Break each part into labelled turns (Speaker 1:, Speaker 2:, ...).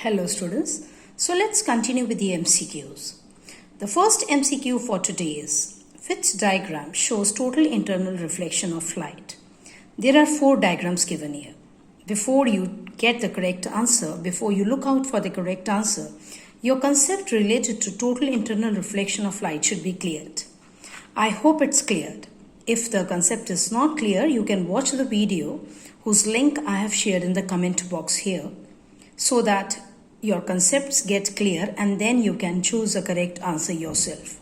Speaker 1: Hello students. So let's continue with the MCQs. The first MCQ for today is, which diagram shows total internal reflection of light? There are 4 diagrams given here. Before you get the correct answer, before you look out for the correct answer, your concept related to total internal reflection of light should be cleared. I hope it's cleared. If the concept is not clear, you can watch the video whose link I have shared in the comment box here, so that your concepts get clear and then you can choose a correct answer yourself.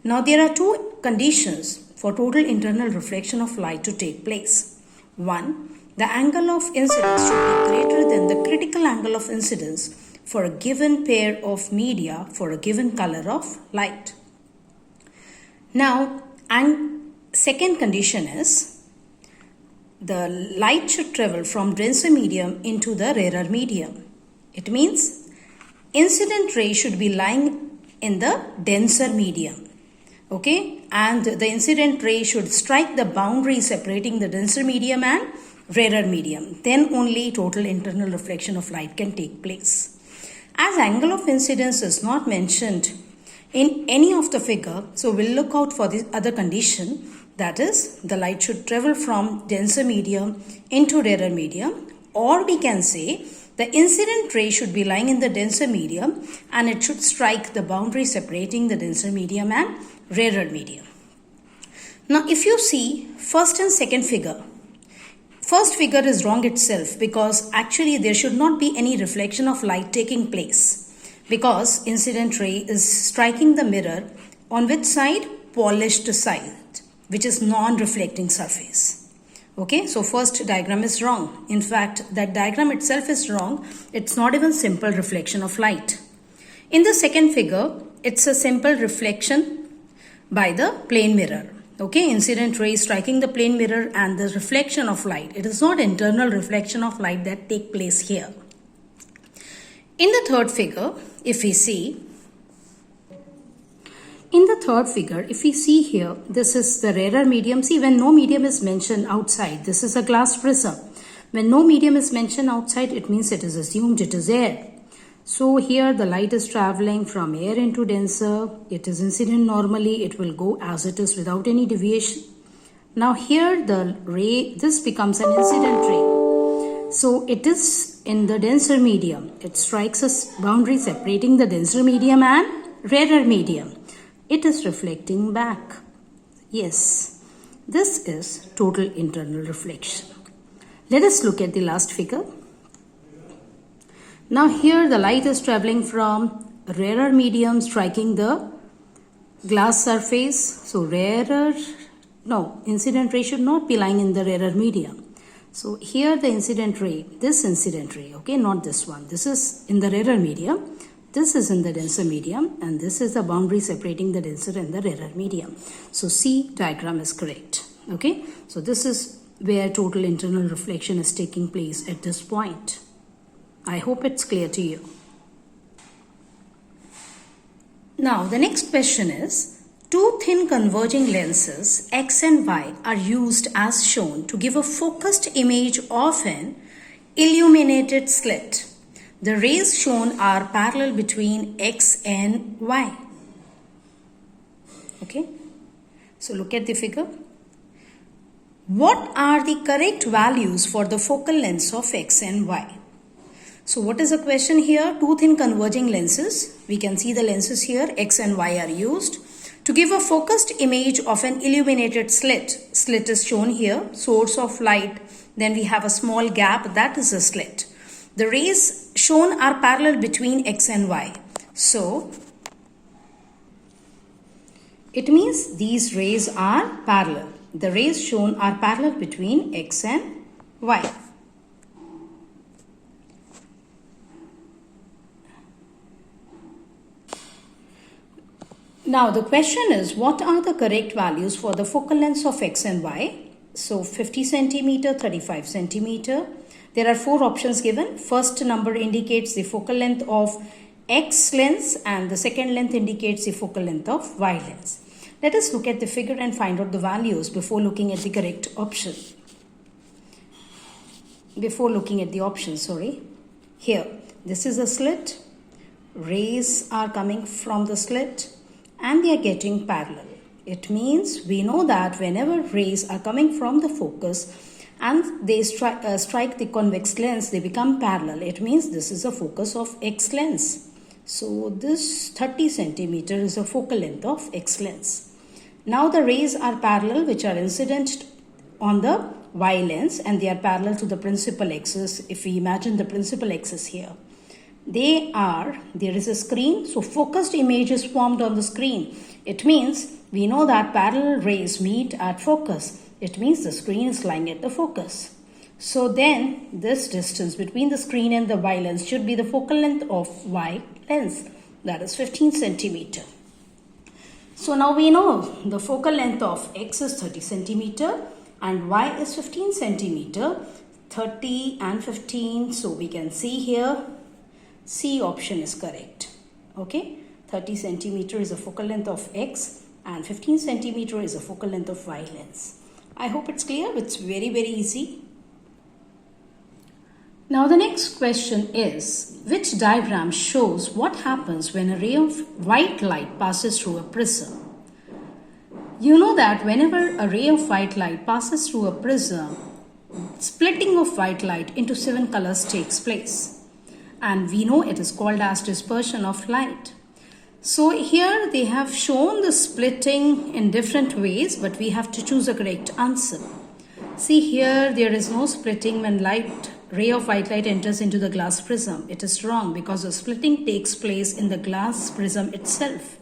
Speaker 1: Now there are 2 conditions for total internal reflection of light to take place. 1. The angle of incidence should be greater than the critical angle of incidence for a given pair of media for a given color of light. Now, and second condition is, the light should travel from denser medium into the rarer medium. It means incident ray should be lying in the denser medium. Okay, and the incident ray should strike the boundary separating the denser medium and rarer medium. Then only total internal reflection of light can take place. As angle of incidence is not mentioned in any of the figure, so we'll look out for the other condition, that is, the light should travel from denser medium into rarer medium, or we can say the incident ray should be lying in the denser medium and it should strike the boundary separating the denser medium and rarer medium. Now if you see first and second figure, first figure is wrong itself, because actually there should not be any reflection of light taking place, because incident ray is striking the mirror on which side? Polished side, which is non-reflecting surface. Okay, so first diagram is wrong. In fact, that diagram itself is wrong. It's not even simple reflection of light. In the second figure, it's a simple reflection by the plane mirror. Okay, incident ray striking the plane mirror and the reflection of light. It is not internal reflection of light that take place here. In the third figure, if we see, here, this is the rarer medium. See, when no medium is mentioned outside, this is a glass prism. When no medium is mentioned outside, it means it is assumed it is air. So here the light is traveling from air into denser. It is incident normally. It will go as it is without any deviation. Now here the ray, this becomes an incident ray. So it is in the denser medium. It strikes a boundary separating the denser medium and rarer medium. It is reflecting back. Yes, this is total internal reflection. Let us look at the last figure. Now here the light is traveling from rarer medium striking the glass surface. So incident ray should not be lying in the rarer medium. So here the incident ray, this incident ray, okay, not this one. This is in the rarer medium. This is in the denser medium, and this is the boundary separating the denser and the rarer medium. So C diagram is correct. Okay, so this is where total internal reflection is taking place at this point. I hope it's clear to you. Now the next question is, 2 thin converging lenses X and Y are used as shown to give a focused image of an illuminated slit. The rays shown are parallel between X and Y. Okay, so look at the figure. What are the correct values for the focal lengths of X and Y? So what is the question here? 2 thin converging lenses. We can see the lenses here, X and Y are used to give a focused image of an illuminated slit. Slit is shown here, source of light. Then we have a small gap, that is a slit. The rays shown are parallel between X and Y. So it means these rays are parallel. The rays shown are parallel between X and Y. Now the question is, what are the correct values for the focal lengths of X and Y? So 50 centimeter, 35 centimeter. There are 4 options given. First number indicates the focal length of X lens and the second length indicates the focal length of Y lens. Let us look at the figure and find out the values before looking at the correct option. Here, this is a slit, rays are coming from the slit and they are getting parallel. It means we know that whenever rays are coming from the focus and they strike the convex lens, they become parallel. It means this is a focus of X lens. So this 30 centimeter is a focal length of X lens. Now the rays are parallel, which are incident on the Y lens, and they are parallel to the principal axis. If we imagine the principal axis here, there is a screen, so focused image is formed on the screen. It means we know that parallel rays meet at focus. It means the screen is lying at the focus. So then this distance between the screen and the Y lens should be the focal length of Y lens, that is 15 centimeter. So now we know the focal length of X is 30 centimeter and Y is 15 centimeter, 30 and 15. So we can see here, C option is correct. Okay, 30 centimeter is a focal length of X and 15 centimeter is a focal length of Y lens. I hope it's clear. It's very easy. Now the next question is, which diagram shows what happens when a ray of white light passes through a prism? You know that whenever a ray of white light passes through a prism, splitting of white light into 7 colors takes place. And we know it is called as dispersion of light. So here they have shown the splitting in different ways, but we have to choose a correct answer. See here, there is no splitting when ray of white light enters into the glass prism. It is wrong because the splitting takes place in the glass prism itself.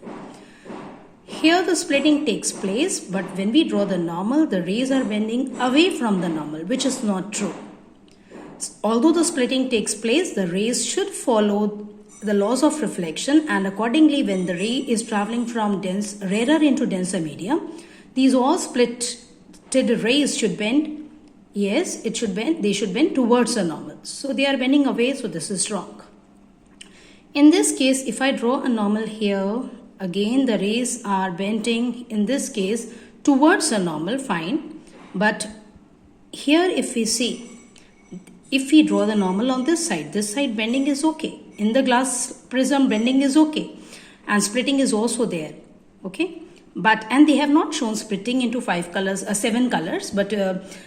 Speaker 1: Here the splitting takes place, but when we draw the normal, the rays are bending away from the normal, which is not true. Although the splitting takes place, the rays should follow the laws of reflection, and accordingly when the ray is traveling from rarer into denser medium, these all splitted rays should bend. Yes, it should bend. They should bend towards the normal. So they are bending away, so this is wrong. In this case, if I draw a normal here, again the rays are bending in this case towards the normal, fine. But here if we see, if we draw the normal on this side bending is okay. In the glass prism bending is okay. And splitting is also there. Okay. And they have not shown splitting into 7 colors, but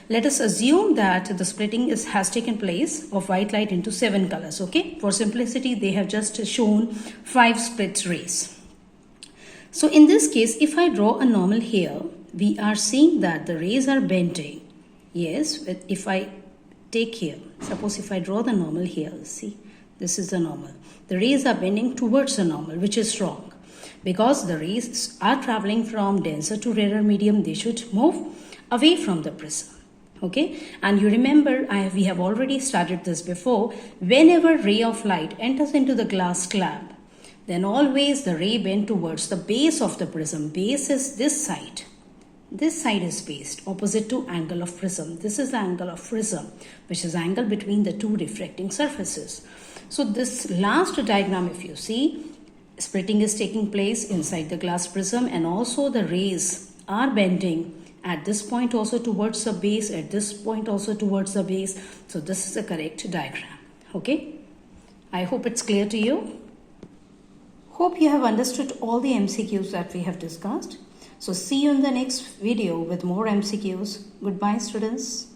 Speaker 1: let us assume that the splitting has taken place of white light into 7 colors. Okay, for simplicity, they have just shown 5 split rays. So in this case, if I draw a normal here, we are seeing that the rays are bending. Yes, if I take here, suppose if I draw the normal here, see, this is the normal. The rays are bending towards the normal, which is wrong. Because the rays are traveling from denser to rarer medium, they should move away from the prism. Okay, and you remember we have already studied this before. Whenever ray of light enters into the glass slab, then always the ray bend towards the base of the prism. Base is this side. This side is based opposite to angle of prism. This is the angle of prism, which is angle between the two refracting surfaces. So this last diagram, if you see, splitting is taking place inside the glass prism, and also the rays are bending at this point also towards the base, at this point also towards the base. So this is the correct diagram. Okay, I hope it's clear to you. Hope you have understood all the MCQs that we have discussed. So see you in the next video with more MCQs. Goodbye, students.